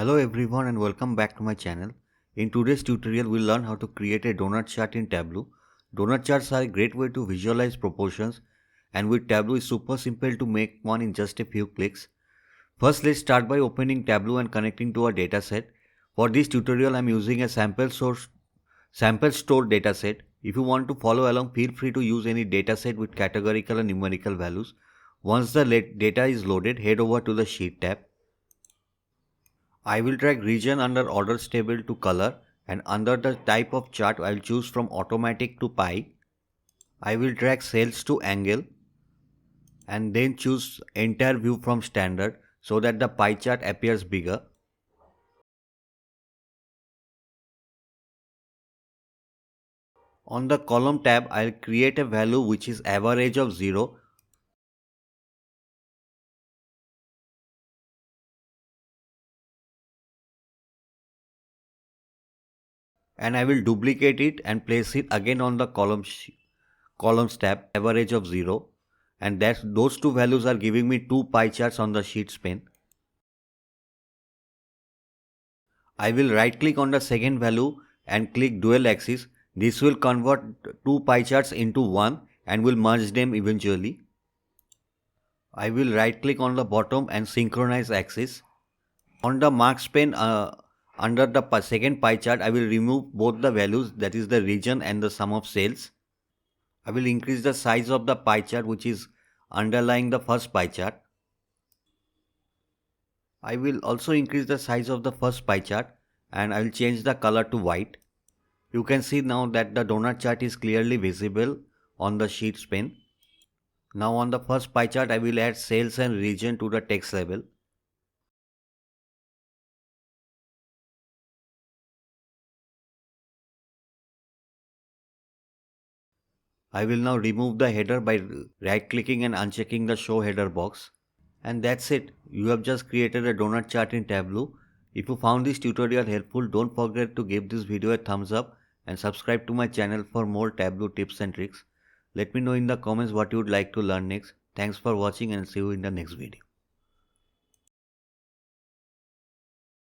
Hello everyone and welcome back to my channel. In today's tutorial we'll learn how to create a donut chart in Tableau. Donut charts are a great way to visualize proportions, and with Tableau it's super simple to make one in just a few clicks. First, let's start by opening Tableau and connecting to our dataset. For this tutorial I'm using a sample store dataset. If you want to follow along, feel free to use any dataset with categorical and numerical values. Once the data is loaded, head over to the Sheet tab. I will drag region under orders table to color, and under the type of chart I will choose from automatic to pie. I will drag cells to angle and then choose entire view from standard so that the pie chart appears bigger. On the column tab I will create a value which is average of 0. And I will duplicate it and place it again on the columns tab, average of 0, and those two values are giving me two pie charts on the sheets pane. I will right click on the second value and click dual axis. This will convert two pie charts into one and will merge them eventually. I will right click on the bottom and synchronize axis. On the marks pane under the second pie chart, I will remove both the values, that is the region and the sum of cells. I will increase the size of the pie chart which is underlying the first pie chart. I will also increase the size of the first pie chart and I will change the color to white. You can see now that the donut chart is clearly visible on the sheets pane. Now on the first pie chart I will add cells and region to the text label. I will now remove the header by right clicking and unchecking the show header box. And that's it. You have just created a donut chart in Tableau. If you found this tutorial helpful, don't forget to give this video a thumbs up and subscribe to my channel for more Tableau tips and tricks. Let me know in the comments what you would like to learn next. Thanks for watching and see you in the next video.